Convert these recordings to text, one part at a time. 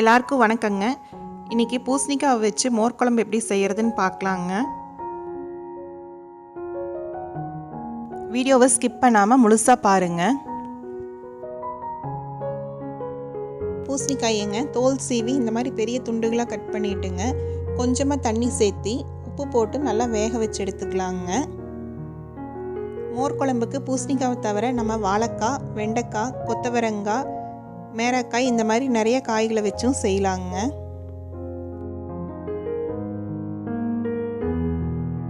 எல்லாருக்கும் வணக்கங்க. இன்றைக்கி பூசணிக்காய் வச்சு மோர் குழம்பு எப்படி செய்கிறதுன்னு பார்க்கலாங்க. வீடியோவை ஸ்கிப் பண்ணாமல் முழுசாக பாருங்கள். பூசணிக்காயங்க தோல் சீவி இந்த மாதிரி பெரிய துண்டுகளாக கட் பண்ணிட்டுங்க, கொஞ்சமாக தண்ணி சேர்த்தி உப்பு போட்டு நல்லா வேக வச்சு எடுத்துக்கலாங்க. மோர் குழம்புக்கு பூசணிக்காவை தவிர நம்ம வாழைக்காய், வெண்டைக்காய், கொத்தவரங்காய், மேரக்காய் இந்த மாதிரி நிறைய காய்களை வச்சும் செய்யலாங்க.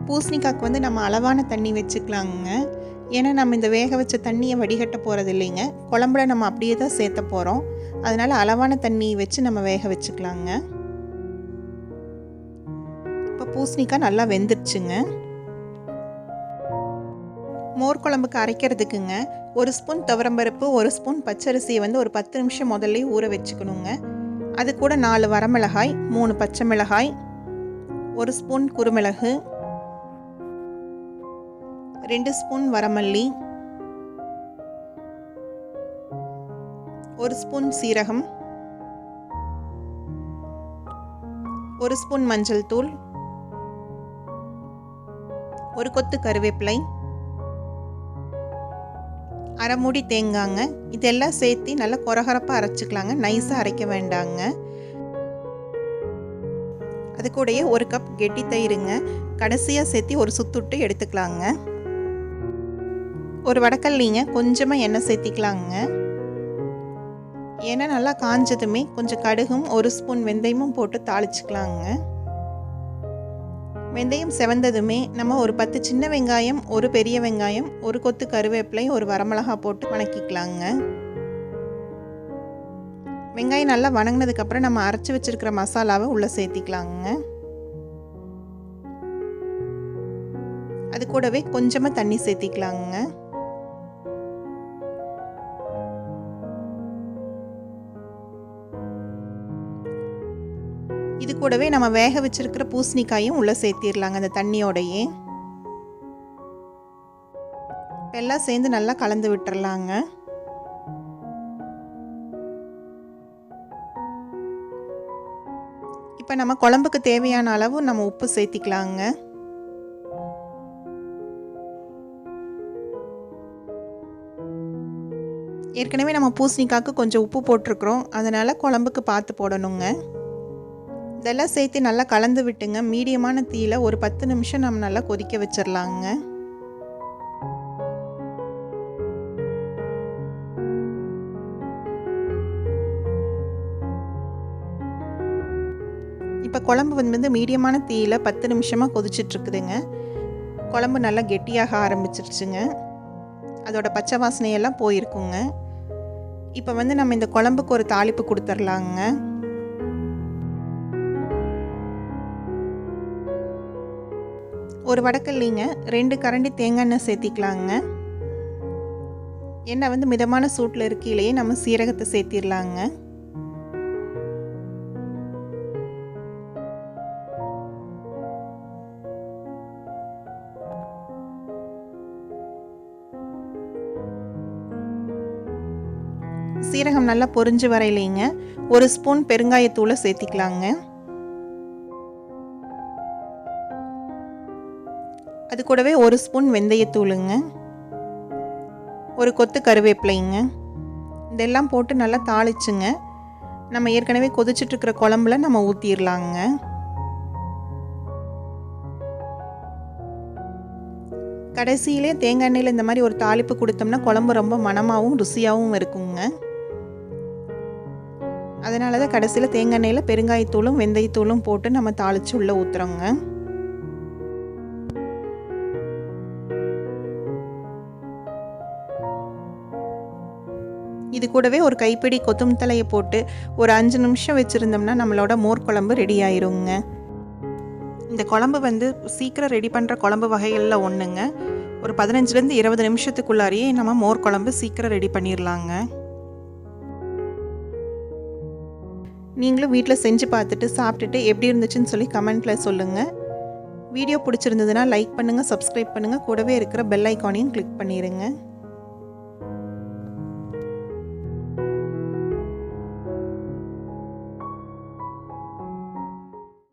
பூசணிக்காய்க்கு வந்து நம்ம அளவான தண்ணி வச்சுக்கலாங்க. ஏன்னா நம்ம இந்த வேக வச்ச தண்ணியை வடிகட்ட போகிறது இல்லைங்க, குழம்புல நம்ம அப்படியே தான் சேர்த்த போகிறோம். அதனால் அளவான தண்ணி வச்சு நம்ம வேக வச்சுக்கலாங்க. இப்போ பூசணிக்காய் நல்லா வெந்துருச்சுங்க. மோர் குழம்புக்கு அரைக்கிறதுக்குங்க 1 ஸ்பூன் துவரம்பருப்பு, 1 ஸ்பூன் பச்சரிசியை வந்து ஒரு 10 நிமிஷம் முதல்ல ஊற வச்சுக்கணுங்க. அது கூட 4 வரமிளகாய், 3 பச்சை மிளகாய், 1 ஸ்பூன் குருமிளகு, 2 ஸ்பூன் வரமல்லி, 1 ஸ்பூன் சீரகம், 1 ஸ்பூன் மஞ்சள் தூள், 1 கொத்து கருவேப்பிலை, அரை மூடி தேங்காய்ங்க. இதெல்லாம் சேர்த்து நல்லா கொரகரப்பாக அரைச்சிக்கலாங்க, நைஸாக அரைக்க வேண்டாங்க. அது கூடயே 1 கப் கெட்டி தயிருங்க, கடைசியாக சேர்த்து ஒரு சுத்துட்டு எடுத்துக்கலாங்க. ஒரு வடக்கல்லிங்க கொஞ்சமாக எண்ணெய் சேர்த்திக்கலாங்க. எண்ணெய் நல்லா காஞ்சதுமே கொஞ்சம் கடுகும் 1 ஸ்பூன் வெந்தயமும் போட்டு தாளிச்சிக்கலாங்க. வெந்தயம் செவந்ததுமே நம்ம ஒரு 10 சின்ன வெங்காயம், 1 பெரிய வெங்காயம், 1 கொத்து கருவேப்பிலை, 1 வரமிளகாய் போட்டு வணக்கிக்கலாங்க. வெங்காயம் நல்லா வணங்கினதுக்கப்புறம் நம்ம அரைச்சி வச்சிருக்கிற மசாலாவை உள்ளே சேர்த்திக்கலாங்க. அது கூடவே கொஞ்சமாக தண்ணி சேர்த்திக்கலாங்க. இது கூடவே நம்ம வேக வச்சிருக்கிற பூசணிக்காயும் உள்ளே சேர்த்திடலாங்க அந்த தண்ணியோடையே. எல்லாம் சேர்ந்து நல்லா கலந்து விட்டுறலாங்க. இப்போ நம்ம குழம்புக்கு தேவையான அளவு நம்ம உப்பு சேர்த்திக்கலாங்க. ஏற்கனவே நம்ம பூசணிக்காய்க்கு கொஞ்சம் உப்பு போட்டிருக்கிறோம், அதனால் குழம்புக்கு பார்த்து போடணுங்க. இதெல்லாம் சேர்த்து நல்லா கலந்து விட்டுங்க. மீடியமான தீயில ஒரு 10 நிமிஷம் நம்ம நல்லா கொதிக்க வச்சிடலாங்க. இப்போ குழம்பு வந்து மீடியமான தீயில 10 நிமிஷமாக கொதிச்சிட்டு இருக்குதுங்க. குழம்பு நல்லா கெட்டியாக ஆரம்பிச்சிருச்சுங்க. அதோட பச்சை வாசனையெல்லாம் போயிருக்குங்க. இப்போ வந்து நம்ம இந்த குழம்புக்கு ஒரு தாளிப்பு கொடுத்துர்லாங்க. ஒரு வடக்கல்லிங்க 2 கரண்டி தேங்காய் எண்ணெய் சேர்த்திக்கலாங்க. எண்ணெய் வந்து மிதமான சூட்டில் இருக்கையிலேயே நம்ம சீரகத்தை சேர்த்திடலாங்க. சீரகம் நல்லா பொரிஞ்சு வரையிலேங்க 1 ஸ்பூன் பெருங்காயத்தூளை சேர்த்திக்கலாங்க. அது கூடவே 1 ஸ்பூன் வெந்தயத்தூளுங்க, 1 கொத்து கருவேப்பிலைங்க. இதெல்லாம் போட்டு நல்லா தாளிச்சுங்க. நம்ம ஏற்கனவே கொதிச்சிட்ருக்கிற குழம்புல நம்ம ஊற்றிடலாங்க. கடைசியிலே தேங்காய் எண்ணெயில் இந்த மாதிரி ஒரு தாளிப்பு கொடுத்தோம்னா குழம்பு ரொம்ப மணமாகவும் ருசியாகவும் இருக்குங்க. அதனால தான் கடைசியில் தேங்காய் எண்ணெயில் பெருங்காயத்தூளும் வெந்தயத்தூளும் போட்டு நம்ம தாளித்து உள்ளே ஊற்றுறோங்க. இது கூடவே ஒரு கைப்பிடி கொத்தமல்லி தழையை போட்டு ஒரு 5 நிமிஷம் வச்சுருந்தோம்னா நம்மளோட மோர் குழம்பு ரெடி ஆயிருங்க. இந்த குழம்பு வந்து சீக்கிரம் ரெடி பண்ணுற குழம்பு வகைகளில் ஒன்றுங்க. ஒரு 15லேருந்து 20 நிமிஷத்துக்குள்ளாரையே நம்ம மோர் குழம்பு சீக்கிரம் ரெடி பண்ணிடலாங்க. நீங்களும் வீட்டில் செஞ்சு பார்த்துட்டு சாப்பிட்டுட்டு எப்படி இருந்துச்சுன்னு சொல்லி கமெண்ட்டில் சொல்லுங்கள். வீடியோ பிடிச்சிருந்ததுன்னா லைக் பண்ணுங்கள், சப்ஸ்கிரைப் பண்ணுங்கள், கூடவே இருக்கிற பெல் ஐக்கானையும் கிளிக் பண்ணிடுங்க.